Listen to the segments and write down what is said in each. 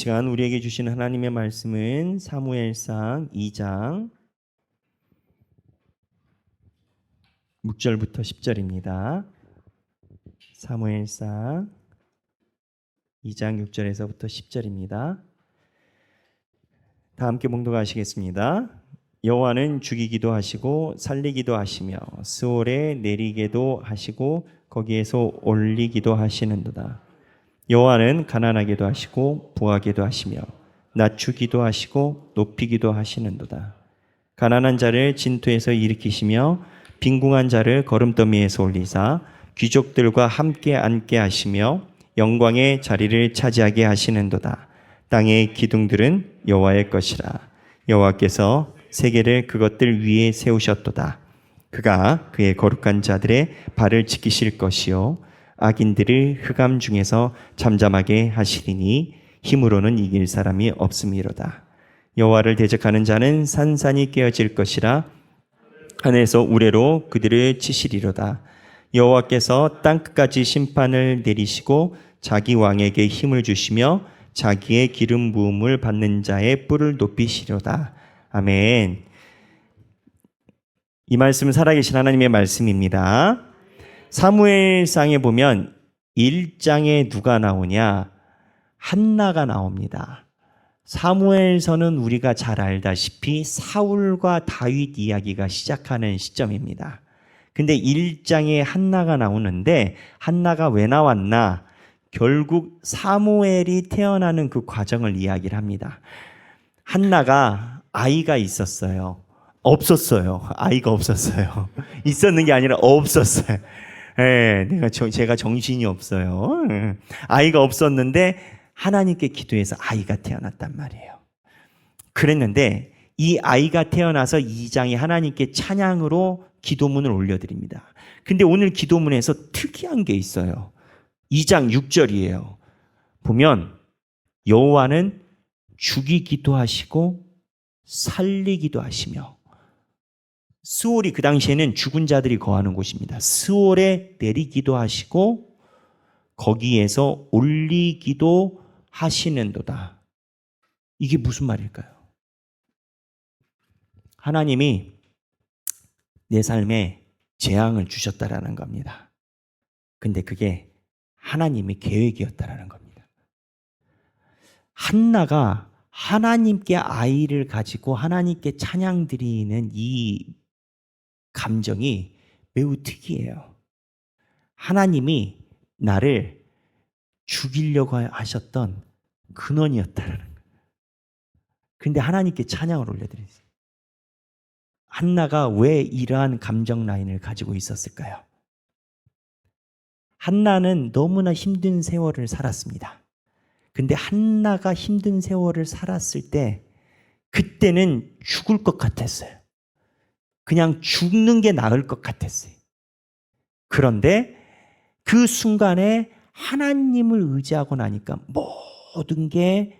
시간 우리에게 주신 하나님의 말씀은 사무엘상 2장 6절부터 10절입니다. 사무엘상 2장 6절에서부터 10절입니다. 다 함께 봉독하시겠습니다. 여호와는 죽이기도 하시고 살리기도 하시며 스올에 내리게도 하시고 거기에서 올리기도 하시는도다. 여호와는 가난하게도 하시고 부하게도 하시며 낮추기도 하시고 높이기도 하시는도다. 가난한 자를 진토에서 일으키시며 빈궁한 자를 거름더미에서 올리사 귀족들과 함께 앉게 하시며 영광의 자리를 차지하게 하시는도다. 땅의 기둥들은 여호와의 것이라. 여호와께서 세계를 그것들 위에 세우셨도다. 그가 그의 거룩한 자들의 발을 지키실 것이요 악인들을 흑암 중에서 잠잠하게 하시리니 힘으로는 이길 사람이 없음이로다. 여호와를 대적하는 자는 산산이 깨어질 것이라. 하늘에서 우레로 그들을 치시리로다. 여호와께서 땅끝까지 심판을 내리시고 자기 왕에게 힘을 주시며 자기의 기름 부음을 받는 자의 뿔을 높이시리로다. 아멘. 이 말씀은 살아계신 하나님의 말씀입니다. 사무엘상에 보면 1장에 누가 나오냐? 한나가 나옵니다. 사무엘서는 우리가 잘 알다시피 사울과 다윗 이야기가 시작하는 시점입니다. 근데 1장에 한나가 나오는데 한나가 왜 나왔나? 결국 사무엘이 태어나는 그 과정을 이야기를 합니다. 한나가 아이가 있었어요. 없었어요. 아이가 없었어요. 있었는 게 아니라 없었어요. 제가 정신이 없어요. 아이가 없었는데 하나님께 기도해서 아이가 태어났단 말이에요. 그랬는데 이 아이가 태어나서 2장에 하나님께 찬양으로 기도문을 올려드립니다. 근데 오늘 기도문에서 특이한 게 있어요. 2장 6절이에요. 보면 여호와는 죽이기도 하시고 살리기도 하시며, 스올이 그 당시에는 죽은 자들이 거하는 곳입니다. 스올에 내리기도 하시고 거기에서 올리기도 하시는도다. 이게 무슨 말일까요? 하나님이 내 삶에 재앙을 주셨다라는 겁니다. 근데 그게 하나님의 계획이었다라는 겁니다. 한나가 하나님께 아이를 가지고 하나님께 찬양 드리는 이 감정이 매우 특이해요. 하나님이 나를 죽이려고 하셨던 근원이었다는 거예요. 근데 하나님께 찬양을 올려드렸어요. 한나가 왜 이러한 감정 라인을 가지고 있었을까요? 한나는 너무나 힘든 세월을 살았습니다. 근데 한나가 힘든 세월을 살았을 때 그때는 죽을 것 같았어요. 그냥 죽는 게 나을 것 같았어요. 그런데 그 순간에 하나님을 의지하고 나니까 모든 게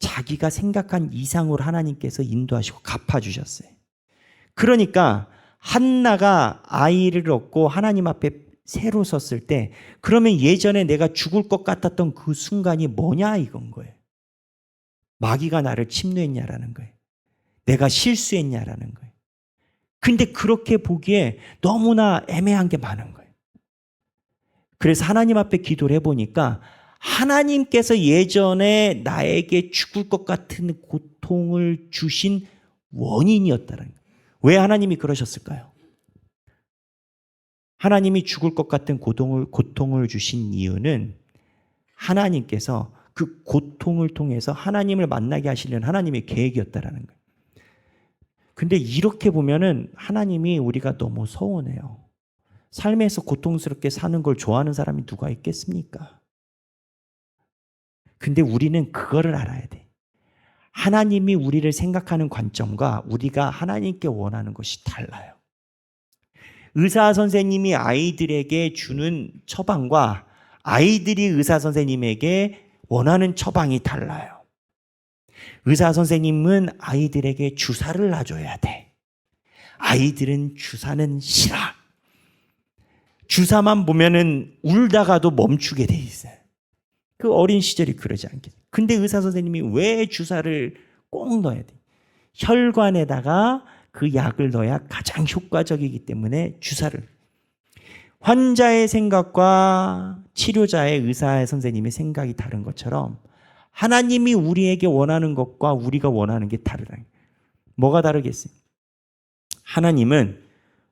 자기가 생각한 이상으로 하나님께서 인도하시고 갚아주셨어요. 그러니까 한나가 아이를 얻고 하나님 앞에 새로 섰을 때, 그러면 예전에 내가 죽을 것 같았던 그 순간이 뭐냐 이건 거예요. 마귀가 나를 침노했냐라는 거예요. 내가 실수했냐라는 거예요. 근데 그렇게 보기에 너무나 애매한 게 많은 거예요. 그래서 하나님 앞에 기도를 해보니까 하나님께서 예전에 나에게 죽을 것 같은 고통을 주신 원인이었다는 거예요. 왜 하나님이 그러셨을까요? 하나님이 죽을 것 같은 고통을 주신 이유는 하나님께서 그 고통을 통해서 하나님을 만나게 하시려는 하나님의 계획이었다라는 거예요. 근데 이렇게 보면은 하나님이 우리가 너무 서운해요. 삶에서 고통스럽게 사는 걸 좋아하는 사람이 누가 있겠습니까? 근데 우리는 그거를 알아야 돼. 하나님이 우리를 생각하는 관점과 우리가 하나님께 원하는 것이 달라요. 의사 선생님이 아이들에게 주는 처방과 아이들이 의사 선생님에게 원하는 처방이 달라요. 의사 선생님은 아이들에게 주사를 놔줘야 돼. 아이들은 주사는 싫어. 주사만 보면은 울다가도 멈추게 돼 있어요. 그 어린 시절이 그러지 않겠어요? 근데 의사 선생님이 왜 주사를 꼭 넣어야 돼? 혈관에다가 그 약을 넣어야 가장 효과적이기 때문에 주사를. 환자의 생각과 치료자의 의사 선생님의 생각이 다른 것처럼 하나님이 우리에게 원하는 것과 우리가 원하는 게 다르다. 뭐가 다르겠어요? 하나님은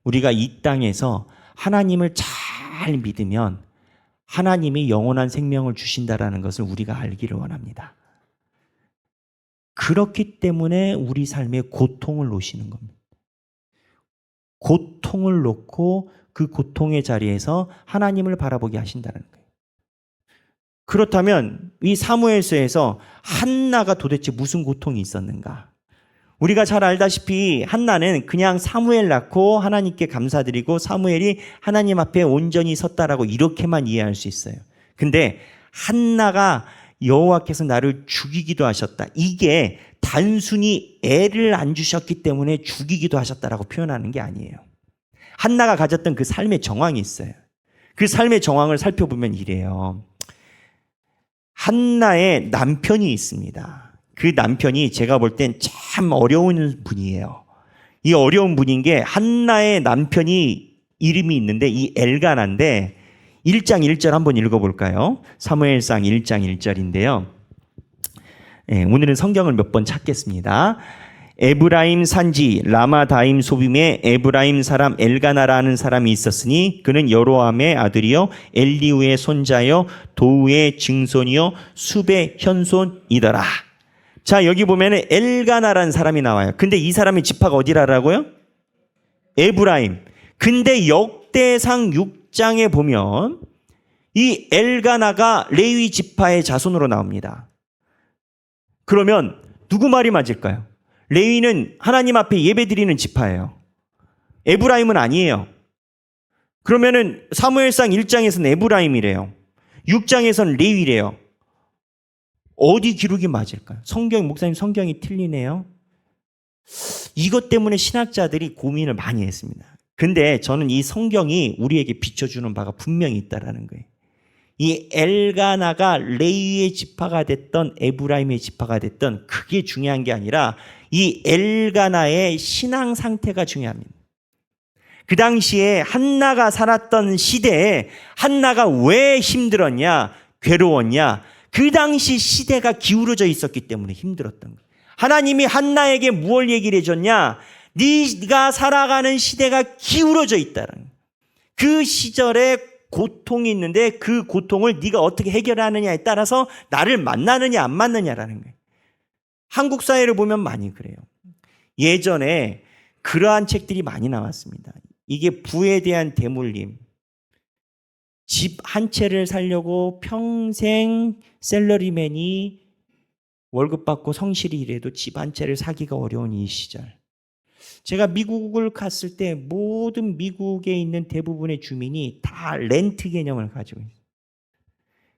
우리가 이 땅에서 하나님을 잘 믿으면 하나님이 영원한 생명을 주신다라는 것을 우리가 알기를 원합니다. 그렇기 때문에 우리 삶에 고통을 놓으시는 겁니다. 고통을 놓고 그 고통의 자리에서 하나님을 바라보게 하신다는 거예요. 그렇다면 이 사무엘서에서 한나가 도대체 무슨 고통이 있었는가? 우리가 잘 알다시피 한나는 그냥 사무엘 낳고 하나님께 감사드리고 사무엘이 하나님 앞에 온전히 섰다라고 이렇게만 이해할 수 있어요. 근데 한나가 여호와께서 나를 죽이기도 하셨다. 이게 단순히 애를 안 주셨기 때문에 죽이기도 하셨다라고 표현하는 게 아니에요. 한나가 가졌던 그 삶의 정황이 있어요. 그 삶의 정황을 살펴보면 이래요. 한나의 남편이 있습니다. 그 남편이 제가 볼 땐 참 어려운 분이에요. 이 어려운 분인 게 한나의 남편이 이름이 있는데 이 엘가나인데 1장 1절 한번 읽어볼까요? 사무엘상 1장 1절인데요. 오늘은 성경을 몇 번 찾겠습니다. 에브라임 산지 라마다임 소빔에 에브라임 사람 엘가나라는 사람이 있었으니 그는 여로함의 아들이요 엘리우의 손자요 도우의 증손이요 숲의 현손이더라. 자, 여기 보면은 엘가나라는 사람이 나와요. 근데 이 사람의 지파가 어디라고요? 에브라임. 근데 역대상 6장에 보면 이 엘가나가 레위 지파의 자손으로 나옵니다. 그러면 누구 말이 맞을까요? 레위는 하나님 앞에 예배드리는 지파예요. 에브라임은 아니에요. 그러면은 사무엘상 1장에서는 에브라임이래요. 6장에서는 레위래요. 어디 기록이 맞을까요? 목사님 성경이 틀리네요. 이것 때문에 신학자들이 고민을 많이 했습니다. 근데 저는 이 성경이 우리에게 비춰주는 바가 분명히 있다라는 거예요. 이 엘가나가 레위의 지파가 됐던 에브라임의 지파가 됐던 그게 중요한 게 아니라 이 엘가나의 신앙 상태가 중요합니다. 그 당시에 한나가 살았던 시대에 한나가 왜 힘들었냐, 괴로웠냐, 그 당시 시대가 기울어져 있었기 때문에 힘들었던 거예요. 하나님이 한나에게 무엇을 얘기를 해줬냐? 네가 살아가는 시대가 기울어져 있다는 거예요. 그 시절에 고통이 있는데 그 고통을 네가 어떻게 해결하느냐에 따라서 나를 만나느냐 안 만나느냐라는 거예요. 한국 사회를 보면 많이 그래요. 예전에 그러한 책들이 많이 나왔습니다. 이게 부에 대한 대물림. 집 한 채를 살려고 평생 셀러리맨이 월급 받고 성실히 일해도 집 한 채를 사기가 어려운 이 시절. 제가 미국을 갔을 때 모든 미국에 있는 대부분의 주민이 다 렌트 개념을 가지고 있어요.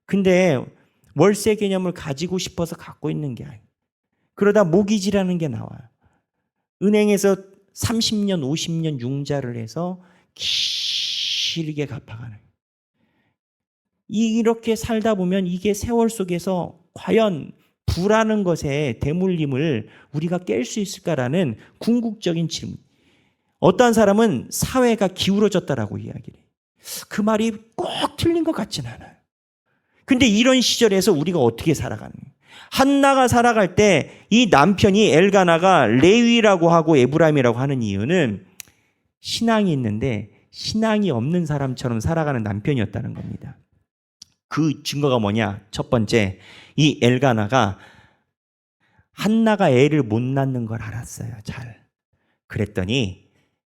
근데 월세 개념을 가지고 싶어서 갖고 있는 게 아니에요. 그러다 모기지라는 게 나와요. 은행에서 30년, 50년 융자를 해서 길게 갚아가는 거예요. 이렇게 살다 보면 이게 세월 속에서 과연 부라는 것에 대물림을 우리가 깰 수 있을까라는 궁극적인 질문. 어떤 사람은 사회가 기울어졌다라고 이야기를 해요. 그 말이 꼭 틀린 것 같지는 않아요. 근데 이런 시절에서 우리가 어떻게 살아가는 거예요? 한나가 살아갈 때 이 남편이 엘가나가 레위라고 하고 에브라임이라고 하는 이유는 신앙이 있는데 신앙이 없는 사람처럼 살아가는 남편이었다는 겁니다. 그 증거가 뭐냐? 첫 번째, 이 엘가나가 한나가 애를 못 낳는 걸 알았어요. 잘. 그랬더니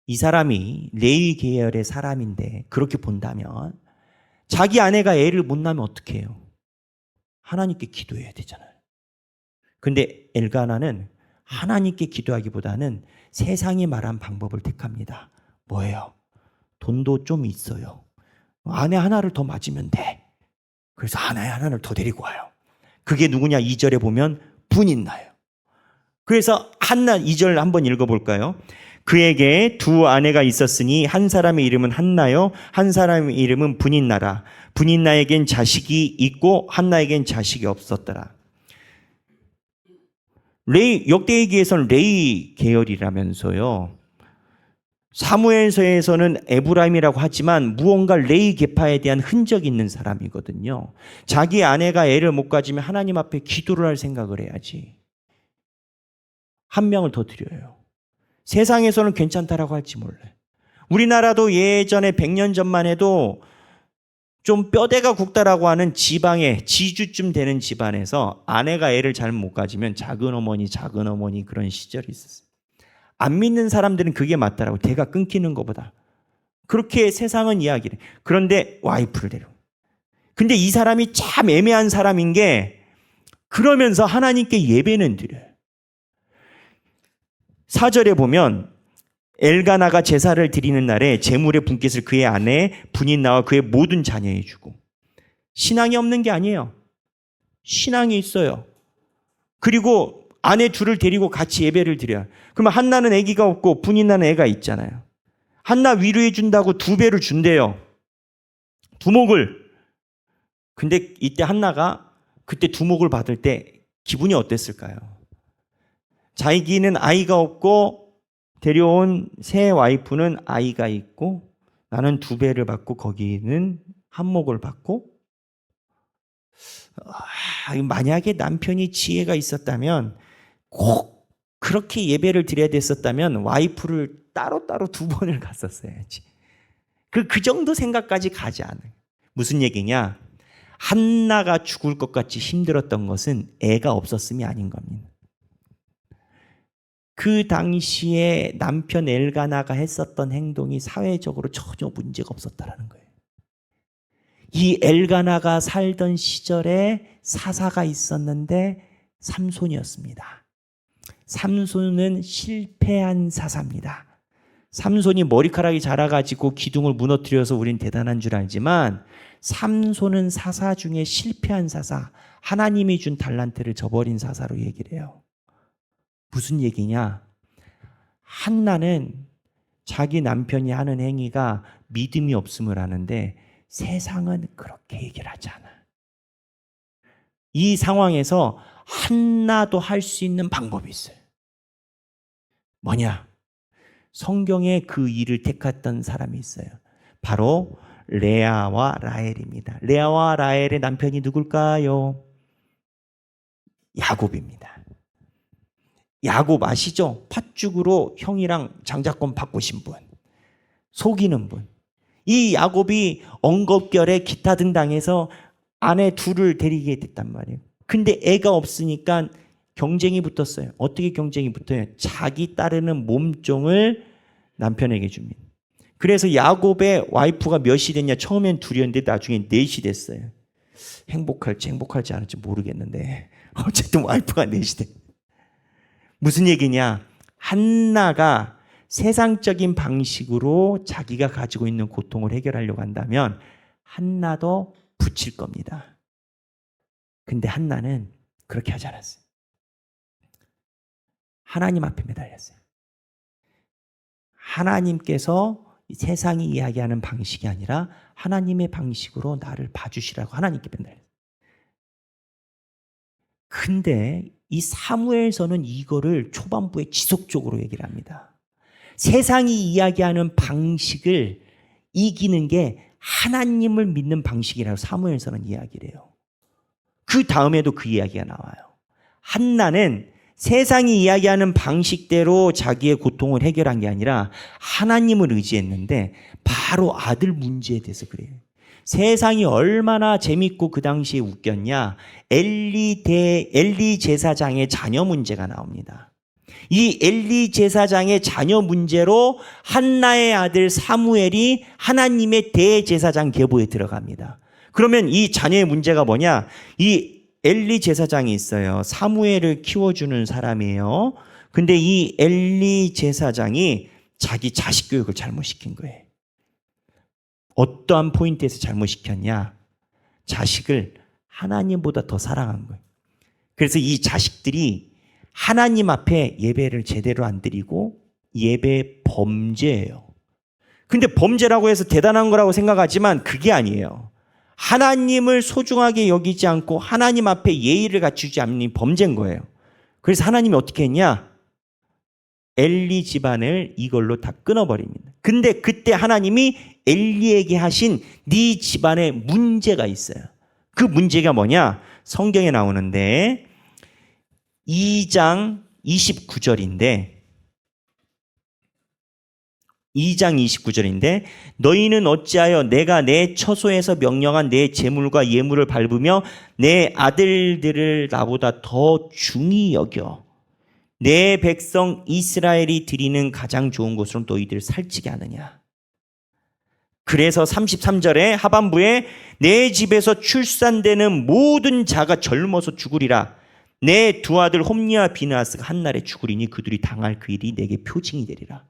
이 사람이 레위 계열의 사람인데 그렇게 본다면 자기 아내가 애를 못 낳으면 어떻게 해요? 하나님께 기도해야 되잖아요. 근데 엘가나는 하나님께 기도하기보다는 세상이 말한 방법을 택합니다. 뭐예요? 돈도 좀 있어요. 아내 하나를 더 맞으면 돼. 그래서 아내 하나를 더 데리고 와요. 그게 누구냐? 2절에 보면 분인나요. 그래서 한나 2절 한번 읽어볼까요? 그에게 두 아내가 있었으니 한 사람의 이름은 한나요, 한 사람의 이름은 분인나라. 분인나에겐 자식이 있고 한나에겐 자식이 없었더라. 역대기에서는 레위 계열이라면서요. 사무엘서에서는 에브라임이라고 하지만 무언가 레위 계파에 대한 흔적이 있는 사람이거든요. 자기 아내가 애를 못 가지면 하나님 앞에 기도를 할 생각을 해야지. 한 명을 더 드려요. 세상에서는 괜찮다라고 할지 몰라요. 우리나라도 예전에 100년 전만 해도 좀 뼈대가 굵다라고 하는 지방에 지주쯤 되는 집안에서 아내가 애를 잘 못 가지면 작은 어머니 그런 시절이 있었어요. 안 믿는 사람들은 그게 맞다라고, 대가 끊기는 것보다. 그렇게 세상은 이야기를 해요. 그런데 와이프를 데려. 근데 이 사람이 참 애매한 사람인 게 그러면서 하나님께 예배는 드려요. 4절에 보면 엘가나가 제사를 드리는 날에 제물의 분깃을 그의 아내 분인 나와 그의 모든 자녀에 주고. 신앙이 없는 게 아니에요. 신앙이 있어요. 그리고 아내 둘을 데리고 같이 예배를 드려요. 그러면 한나는 아기가 없고 분인나는 애가 있잖아요. 한나 위로해 준다고 2배를 준대요. 두목을. 근데 이때 한나가 그때 두목을 받을 때 기분이 어땠을까요? 자기는 아이가 없고 데려온 새 와이프는 아이가 있고 나는 2배를 받고 거기는 한몫을 받고. 만약에 남편이 지혜가 있었다면, 꼭 그렇게 예배를 드려야 됐었다면 와이프를 따로따로 2번을 갔었어야지. 그 정도 생각까지 가지 않아요. 무슨 얘기냐? 한나가 죽을 것 같이 힘들었던 것은 애가 없었음이 아닌 겁니다. 그 당시에 남편 엘가나가 했었던 행동이 사회적으로 전혀 문제가 없었다라는 거예요. 이 엘가나가 살던 시절에 사사가 있었는데 삼손이었습니다. 삼손은 실패한 사사입니다. 삼손이 머리카락이 자라가지고 기둥을 무너뜨려서 우린 대단한 줄 알지만 삼손은 사사 중에 실패한 사사, 하나님이 준 달란트를 저버린 사사로 얘기를 해요. 무슨 얘기냐? 한나는 자기 남편이 하는 행위가 믿음이 없음을 아는데 세상은 그렇게 얘기를 하지 않아. 이 상황에서 한나도 할 수 있는 방법이 있어요. 뭐냐? 성경에 그 일을 택했던 사람이 있어요. 바로 레아와 라헬입니다. 레아와 라헬의 남편이 누굴까요? 야곱입니다. 야곱 아시죠? 팥죽으로 형이랑 장자권 바꾸신 분, 속이는 분. 이 야곱이 엉겁결에 기타 등당해서 아내 둘을 데리게 됐단 말이에요. 근데 애가 없으니까 경쟁이 붙었어요. 어떻게 경쟁이 붙어요? 자기 따르는 몸종을 남편에게 줍니다. 그래서 야곱의 와이프가 몇이 됐냐? 처음엔 2이었는데 나중에 4이 됐어요. 행복할지 않을지 모르겠는데 어쨌든 와이프가 4이 됐어요. 무슨 얘기냐? 한나가 세상적인 방식으로 자기가 가지고 있는 고통을 해결하려고 한다면 한나도 붙일 겁니다. 근데 한나는 그렇게 하지 않았어요. 하나님 앞에 매달렸어요. 하나님께서 세상이 이야기하는 방식이 아니라 하나님의 방식으로 나를 봐주시라고 하나님께 매달렸어요. 근데 이 사무엘서는 이거를 초반부에 지속적으로 얘기를 합니다. 세상이 이야기하는 방식을 이기는 게 하나님을 믿는 방식이라고 사무엘서는 이야기를 해요. 그 다음에도 그 이야기가 나와요. 한나는 세상이 이야기하는 방식대로 자기의 고통을 해결한 게 아니라 하나님을 의지했는데 바로 아들 문제에 대해서 그래요. 세상이 얼마나 재밌고 그 당시에 웃겼냐. 엘리 제사장의 자녀 문제가 나옵니다. 이 엘리 제사장의 자녀 문제로 한나의 아들 사무엘이 하나님의 대제사장 계보에 들어갑니다. 그러면 이 자녀의 문제가 뭐냐? 이 엘리 제사장이 있어요. 사무엘을 키워주는 사람이에요. 근데 이 엘리 제사장이 자기 자식 교육을 잘못시킨 거예요. 어떠한 포인트에서 잘못시켰냐? 자식을 하나님보다 더 사랑한 거예요. 그래서 이 자식들이 하나님 앞에 예배를 제대로 안 드리고 예배 범죄예요. 근데 범죄라고 해서 대단한 거라고 생각하지만 그게 아니에요. 하나님을 소중하게 여기지 않고 하나님 앞에 예의를 갖추지 않는 범죄인 거예요. 그래서 하나님이 어떻게 했냐? 엘리 집안을 이걸로 다 끊어버립니다. 근데 그때 하나님이 엘리에게 하신 네 집안에 문제가 있어요. 그 문제가 뭐냐? 성경에 나오는데 2장 29절인데 너희는 어찌하여 내가 내 처소에서 명령한 내 제물과 예물을 밟으며 내 아들들을 나보다 더 중히 여겨 내 백성 이스라엘이 드리는 가장 좋은 곳으로 너희들을 살찌게 하느냐. 그래서 33절에 하반부에 내 집에서 출산되는 모든 자가 젊어서 죽으리라. 내 두 아들 홈니와 비느하스가 한날에 죽으리니 그들이 당할 그 일이 내게 표징이 되리라.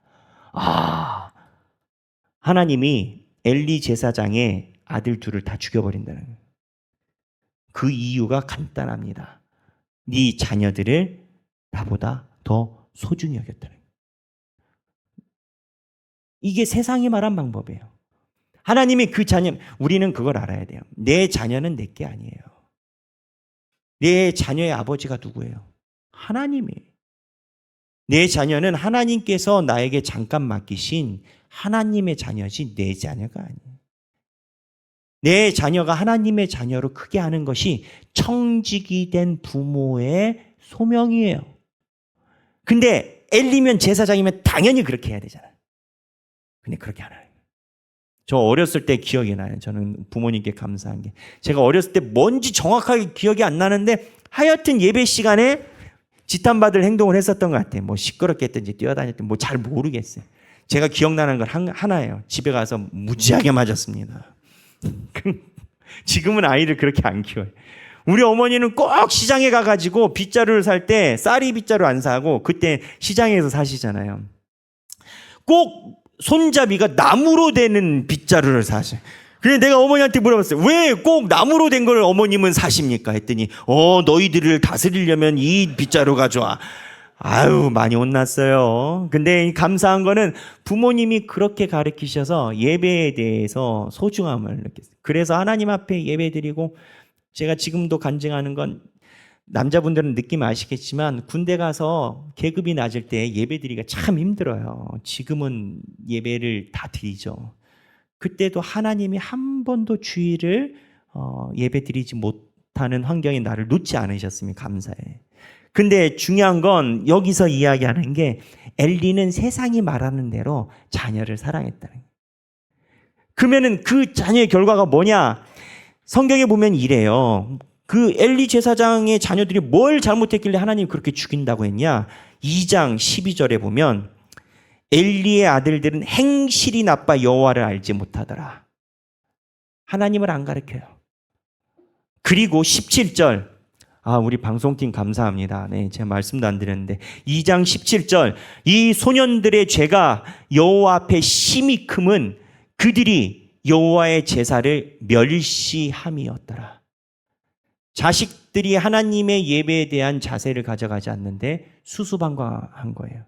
하나님이 엘리 제사장의 아들 둘을 다 죽여버린다는 거예요. 그 이유가 간단합니다. 네 자녀들을 나보다 더 소중히 여겼다는 거예요. 이게 세상이 말한 방법이에요. 하나님이 그 자녀, 우리는 그걸 알아야 돼요. 내 자녀는 내 게 아니에요. 내 자녀의 아버지가 누구예요? 하나님이에요. 내 자녀는 하나님께서 나에게 잠깐 맡기신 하나님의 자녀지 내 자녀가 아니에요. 내 자녀가 하나님의 자녀로 크게 하는 것이 청직이 된 부모의 소명이에요. 근데 엘리면 제사장이면 당연히 그렇게 해야 되잖아요. 근데 그렇게 안 해요. 저 어렸을 때 기억이 나요. 저는 부모님께 감사한 게. 제가 어렸을 때 뭔지 정확하게 기억이 안 나는데 하여튼 예배 시간에 지탄받을 행동을 했었던 것 같아요. 뭐 시끄럽게 했든지 뛰어다녔든지 뭐 잘 모르겠어요. 제가 기억나는 건 하나예요. 집에 가서 무지하게 맞았습니다. 지금은 아이를 그렇게 안 키워요. 우리 어머니는 꼭 시장에 가가지고 빗자루를 살 때 쌀이 빗자루 안 사고 그때 시장에서 사시잖아요. 꼭 손잡이가 나무로 되는 빗자루를 사셔요. 그래서 내가 어머니한테 물어봤어요. 왜 꼭 나무로 된 걸 어머님은 사십니까? 했더니 너희들을 다스리려면 이 빗자루가 좋아. 아유 많이 혼났어요. 근데 감사한 거는 부모님이 그렇게 가르치셔서 예배에 대해서 소중함을 느꼈어요. 그래서 하나님 앞에 예배드리고 제가 지금도 간증하는 건 남자분들은 느낌 아시겠지만 군대 가서 계급이 낮을 때 예배드리기가 참 힘들어요. 지금은 예배를 다 드리죠. 그때도 하나님이 한 번도 주일을 예배드리지 못하는 환경에 나를 놓지 않으셨으면 감사해. 근데 중요한 건 여기서 이야기하는 게 엘리는 세상이 말하는 대로 자녀를 사랑했다는 거예요. 그러면은 그 자녀의 결과가 뭐냐? 성경에 보면 이래요. 그 엘리 제사장의 자녀들이 뭘 잘못했길래 하나님이 그렇게 죽인다고 했냐? 2장 12절에 보면 엘리의 아들들은 행실이 나빠 여호와를 알지 못하더라. 하나님을 안 가르쳐요. 그리고 17절. 우리 방송팀 감사합니다. 네, 제가 말씀도 안 드렸는데 2장 17절. 이 소년들의 죄가 여호와 앞에 심히 크면 그들이 여호와의 제사를 멸시함이었더라. 자식들이 하나님의 예배에 대한 자세를 가져가지 않는데 수수방관한 거예요.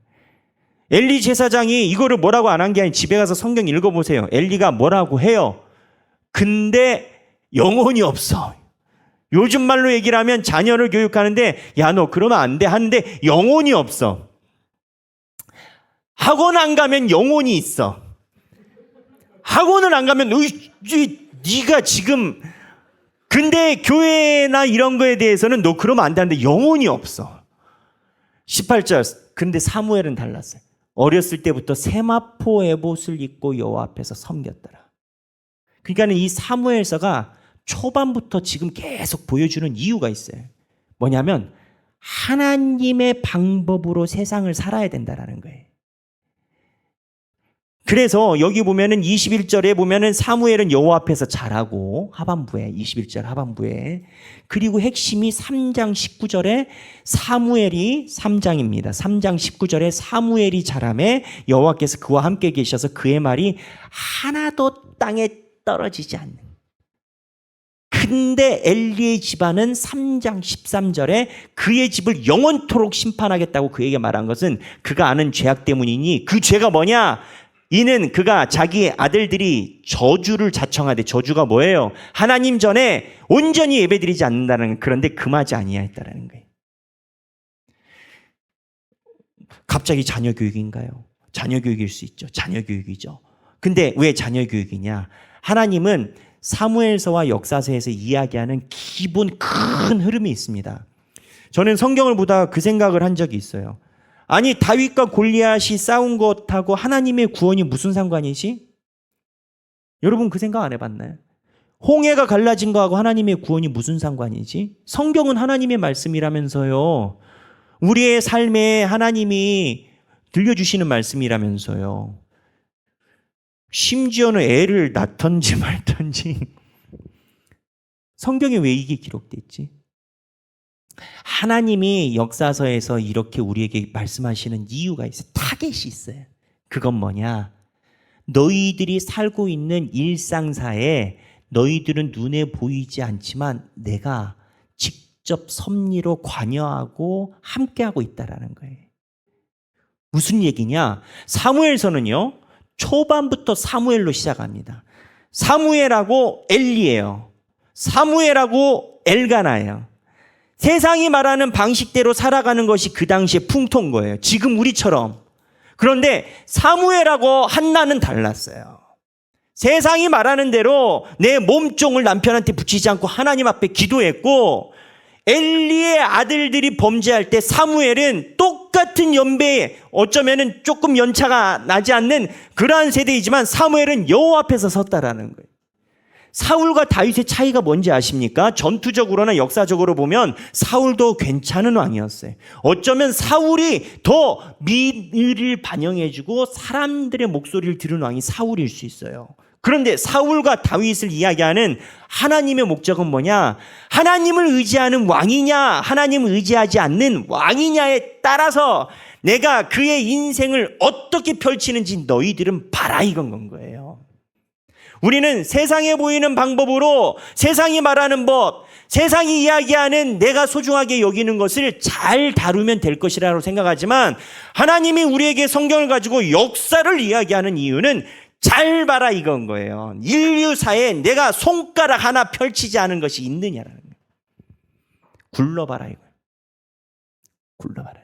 엘리 제사장이 이거를 뭐라고 안 한 게 아니라 집에 가서 성경 읽어보세요. 엘리가 뭐라고 해요. 근데 영혼이 없어. 요즘 말로 얘기를 하면 자녀를 교육하는데 야 너 그러면 안 돼 하는데 영혼이 없어. 학원 안 가면 영혼이 있어. 학원을 안 가면 네가 지금 근데 교회나 이런 거에 대해서는 너 그러면 안 되는데 영혼이 없어. 18절. 근데 사무엘은 달랐어요. 어렸을 때부터 세마포 에봇을 입고 여호와 앞에서 섬겼더라. 그러니까 이 사무엘서가 초반부터 지금 계속 보여주는 이유가 있어요. 뭐냐면 하나님의 방법으로 세상을 살아야 된다는 거예요. 그래서 여기 보면은 21절에 보면은 사무엘은 여호와 앞에서 자라고 하반부에 21절 하반부에 그리고 핵심이 3장 19절에 사무엘이 3장입니다. 3장 19절에 사무엘이 자라매 여호와께서 그와 함께 계셔서 그의 말이 하나도 땅에 떨어지지 않는. 근데 엘리의 집안은 3장 13절에 그의 집을 영원토록 심판하겠다고 그에게 말한 것은 그가 아는 죄악 때문이니 그 죄가 뭐냐? 이는 그가 자기 아들들이 저주를 자청하되 저주가 뭐예요? 하나님 전에 온전히 예배드리지 않는다는 그런데 금하지 아니하였다라는 거예요. 갑자기 자녀 교육인가요? 자녀 교육일 수 있죠. 자녀 교육이죠. 근데 왜 자녀 교육이냐? 하나님은 사무엘서와 역사서에서 이야기하는 기본 큰 흐름이 있습니다. 저는 성경을 보다가 그 생각을 한 적이 있어요. 아니, 다윗과 골리앗이 싸운 것하고 하나님의 구원이 무슨 상관이지? 여러분 그 생각 안 해봤나요? 홍해가 갈라진 거하고 하나님의 구원이 무슨 상관이지? 성경은 하나님의 말씀이라면서요. 우리의 삶에 하나님이 들려주시는 말씀이라면서요. 심지어는 애를 낳던지 말던지. 성경에 왜 이게 기록돼 있지? 하나님이 역사서에서 이렇게 우리에게 말씀하시는 이유가 있어요. 타겟이 있어요. 그건 뭐냐? 너희들이 살고 있는 일상사에 너희들은 눈에 보이지 않지만 내가 직접 섭리로 관여하고 함께하고 있다라는 거예요. 무슨 얘기냐? 사무엘서는요, 초반부터 사무엘로 시작합니다. 사무엘하고 엘리예요. 사무엘하고 엘가나예요. 세상이 말하는 방식대로 살아가는 것이 그 당시에 풍토인 거예요. 지금 우리처럼. 그런데 사무엘하고 한나는 달랐어요. 세상이 말하는 대로 내 몸종을 남편한테 붙이지 않고 하나님 앞에 기도했고, 엘리의 아들들이 범죄할 때 사무엘은 똑같은 연배에 어쩌면은 조금 연차가 나지 않는 그러한 세대이지만 사무엘은 여호와 앞에서 섰다라는 거예요. 사울과 다윗의 차이가 뭔지 아십니까? 전투적으로나 역사적으로 보면 사울도 괜찮은 왕이었어요. 어쩌면 사울이 더 미를 반영해주고 사람들의 목소리를 들은 왕이 사울일 수 있어요. 그런데 사울과 다윗을 이야기하는 하나님의 목적은 뭐냐? 하나님을 의지하는 왕이냐, 하나님을 의지하지 않는 왕이냐에 따라서 내가 그의 인생을 어떻게 펼치는지 너희들은 봐라, 이건 거예요. 우리는 세상에 보이는 방법으로 세상이 말하는 법, 세상이 이야기하는 내가 소중하게 여기는 것을 잘 다루면 될 것이라고 생각하지만, 하나님이 우리에게 성경을 가지고 역사를 이야기하는 이유는 잘 봐라, 이건 거예요. 인류사에 내가 손가락 하나 펼치지 않은 것이 있느냐라는 거예요. 굴러봐라, 이거예요. 굴러봐라.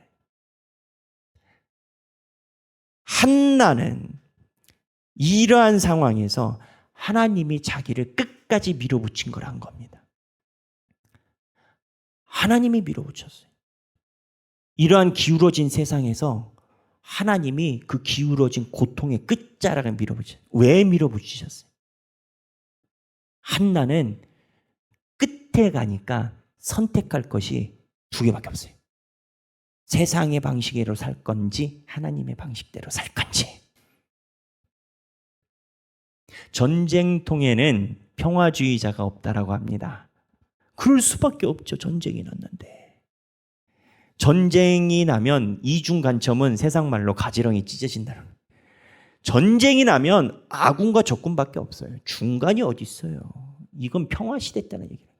한나는 이러한 상황에서 하나님이 자기를 끝까지 밀어붙인 거란 겁니다. 하나님이 밀어붙였어요. 이러한 기울어진 세상에서 하나님이 그 기울어진 고통의 끝자락을 밀어붙였어요. 왜 밀어붙이셨어요? 한나는 끝에 가니까 선택할 것이 두 개밖에 없어요. 세상의 방식대로 살 건지 하나님의 방식대로 살 건지. 전쟁통에는 평화주의자가 없다라고 합니다. 그럴 수밖에 없죠. 전쟁이 났는데. 전쟁이 나면 이중 간첩은 세상 말로 가지런히 찢어진다는 거예요. 전쟁이 나면 아군과 적군밖에 없어요. 중간이 어디 있어요. 이건 평화시대였다는 얘기예요.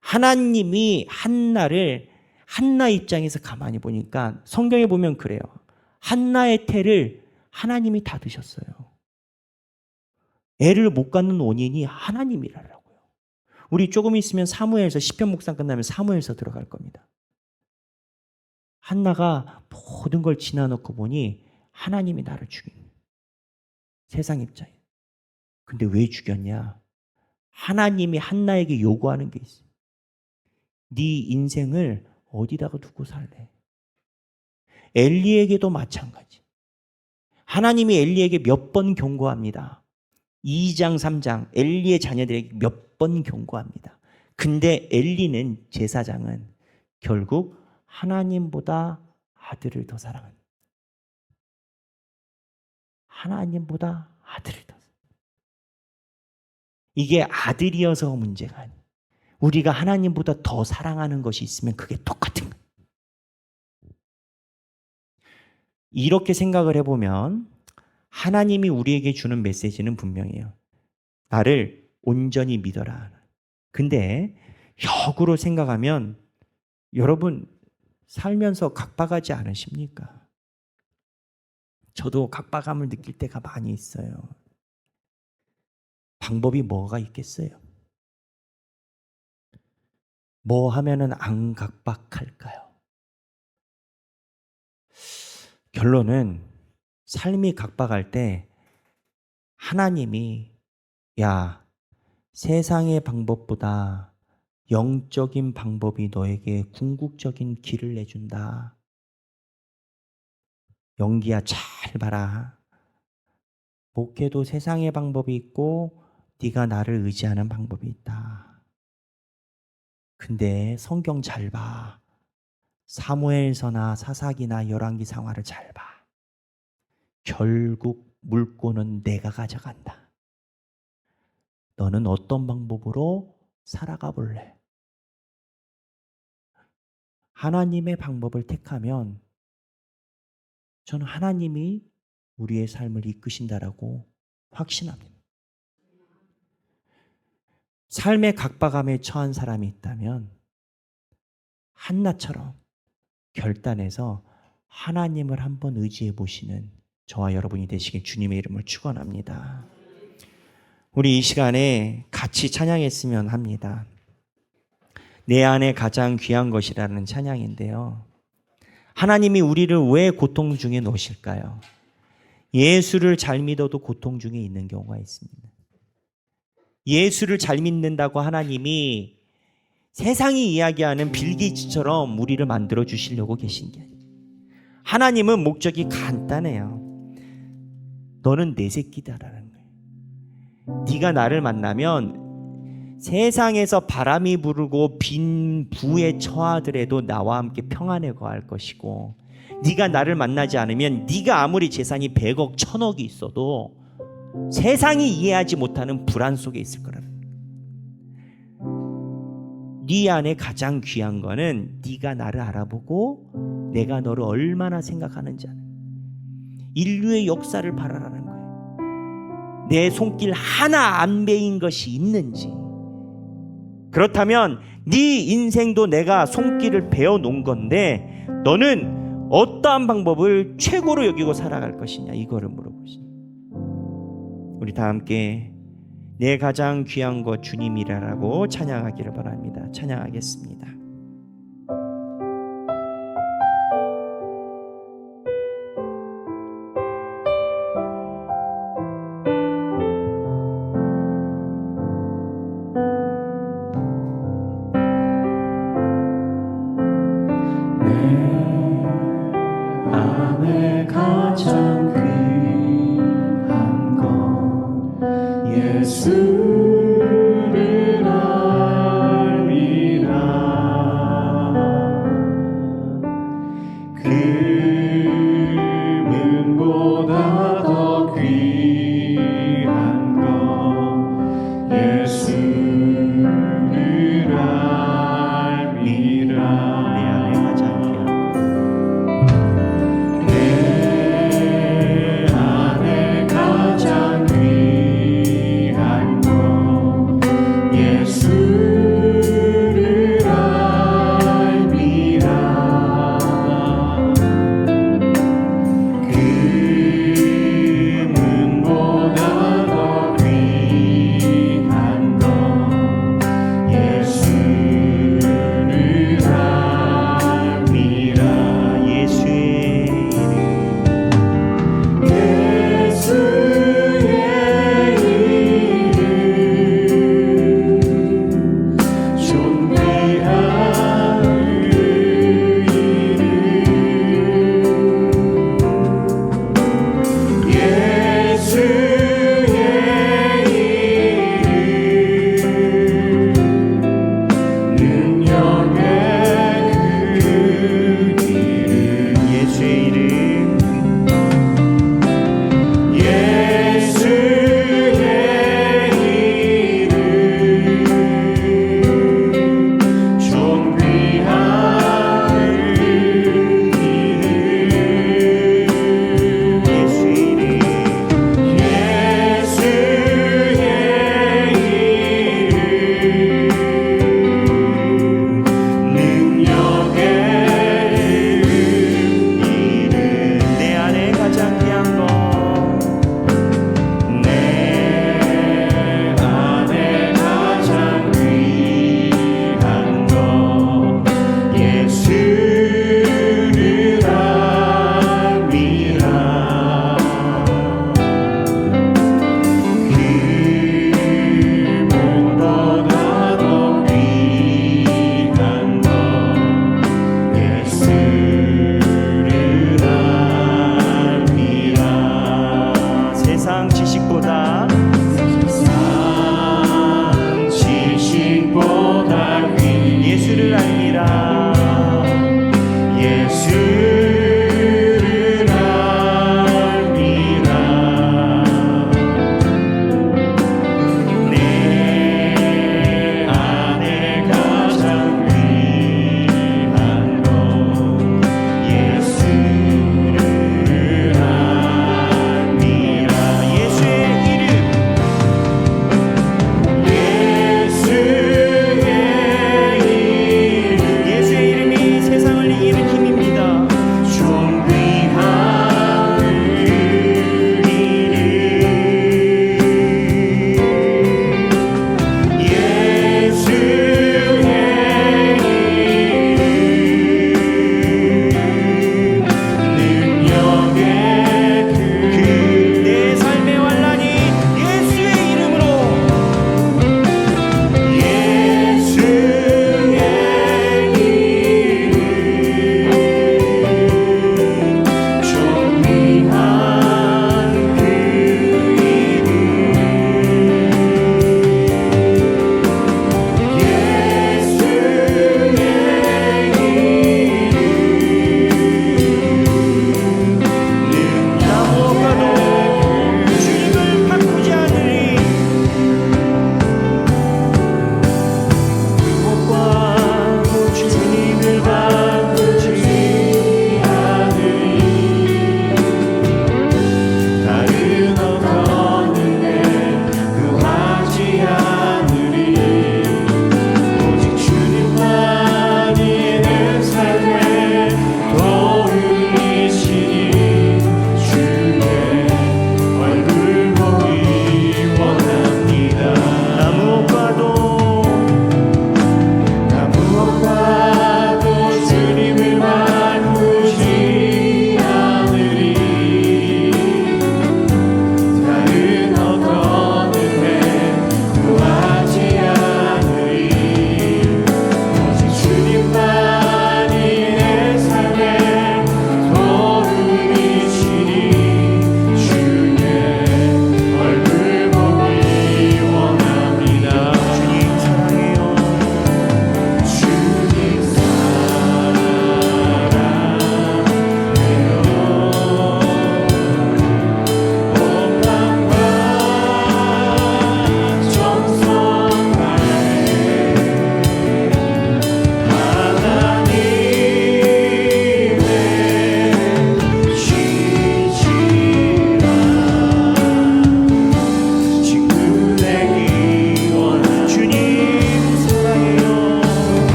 하나님이 한나 입장에서 가만히 보니까 성경에 보면 그래요. 한나의 태를 하나님이 다 드셨어요. 애를 못 갖는 원인이 하나님이라고요. 우리 조금 있으면 사무엘서, 시편 묵상 끝나면 사무엘서 들어갈 겁니다. 한나가 모든 걸 지나놓고 보니 하나님이 나를 죽인 거예요. 세상 입장에. 근데 왜 죽였냐? 하나님이 한나에게 요구하는 게 있어요. 네 인생을 어디다가 두고 살래? 엘리에게도 마찬가지. 하나님이 엘리에게 몇 번 경고합니다. 2장, 3장 엘리의 자녀들에게 몇 번 경고합니다. 근데 엘리는, 제사장은 결국 하나님보다 아들을 더 사랑합니다. 하나님보다 아들을 더 사랑합니다. 이게 아들이어서 문제가 아니에요. 우리가 하나님보다 더 사랑하는 것이 있으면 그게 똑같은 거예요. 이렇게 생각을 해보면 하나님이 우리에게 주는 메시지는 분명해요. 나를 온전히 믿어라. 근데 역으로 생각하면 여러분 살면서 각박하지 않으십니까? 저도 각박함을 느낄 때가 많이 있어요. 방법이 뭐가 있겠어요? 뭐 하면은 안 각박할까요? 결론은 삶이 각박할 때 하나님이 야, 세상의 방법보다 영적인 방법이 너에게 궁극적인 길을 내준다. 영기야, 잘 봐라. 목회도 세상의 방법이 있고 네가 나를 의지하는 방법이 있다. 근데 성경 잘 봐. 사무엘서나 사사기나 열왕기 상하를 잘 봐. 결국 물꼬는 내가 가져간다. 너는 어떤 방법으로 살아가 볼래? 하나님의 방법을 택하면 저는 하나님이 우리의 삶을 이끄신다라고 확신합니다. 삶의 각박함에 처한 사람이 있다면 한나처럼 결단해서 하나님을 한번 의지해 보시는 저와 여러분이 되시길 주님의 이름을 축원합니다. 우리 이 시간에 같이 찬양했으면 합니다. 내 안에 가장 귀한 것이라는 찬양인데요. 하나님이 우리를 왜 고통 중에 놓으실까요? 예수를 잘 믿어도 고통 중에 있는 경우가 있습니다. 예수를 잘 믿는다고 하나님이 세상이 이야기하는 빌 게이츠처럼 우리를 만들어 주시려고 계신 게 아니에요. 하나님은 목적이 간단해요. 너는 내 새끼다라는 거예요. 네가 나를 만나면 세상에서 바람이 부르고 빈 부에 처하더라도 나와 함께 평안에 거할 것이고, 네가 나를 만나지 않으면 네가 아무리 재산이 100억 1000억이 있어도 세상이 이해하지 못하는 불안 속에 있을 거라는 거예요. 네 안에 가장 귀한 거는 네가 나를 알아보고 내가 너를 얼마나 생각하는지 아는, 인류의 역사를 바라라는 거예요. 내 손길 하나 안 베인 것이 있는지. 그렇다면 네 인생도 내가 손길을 베어 놓은 건데 너는 어떠한 방법을 최고로 여기고 살아갈 것이냐, 이거를 물어보시죠. 우리 다 함께 내 가장 귀한 것 주님이라고 찬양하기를 바랍니다. 찬양하겠습니다. 내 가장 귀한 것 예수를 알미라. 금은보다 더 귀한 것 예수를 알미라.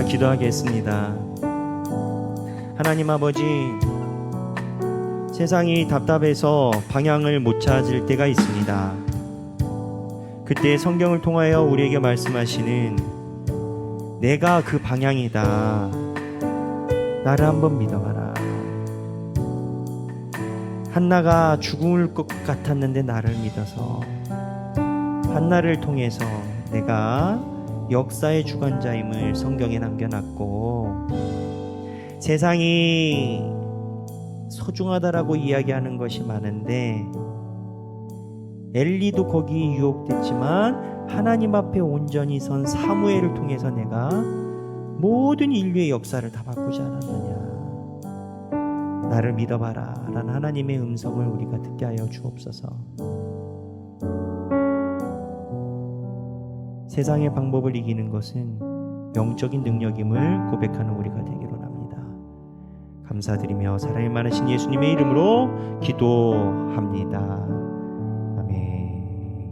제가 기도하겠습니다. 하나님 아버지, 세상이 답답해서 방향을 못 찾을 때가 있습니다. 그때 성경을 통하여 우리에게 말씀하시는 내가 그 방향이다. 나를 한번 믿어봐라. 한나가 죽을 것 같았는데 나를 믿어서 한나를 통해서 내가 역사의 주관자임을 성경에 남겨놨고, 세상이 소중하다라고 이야기하는 것이 많은데 엘리도 거기 유혹됐지만 하나님 앞에 온전히 선 사무엘을 통해서 내가 모든 인류의 역사를 다 바꾸지 않았느냐. 나를 믿어봐라 라는 하나님의 음성을 우리가 듣게 하여 주옵소서. 세상의 방법을 이기는 것은 영적인 능력임을 고백하는 우리가 되기로 합니다. 감사드리며 사랑이 많으신 예수님의 이름으로 기도합니다.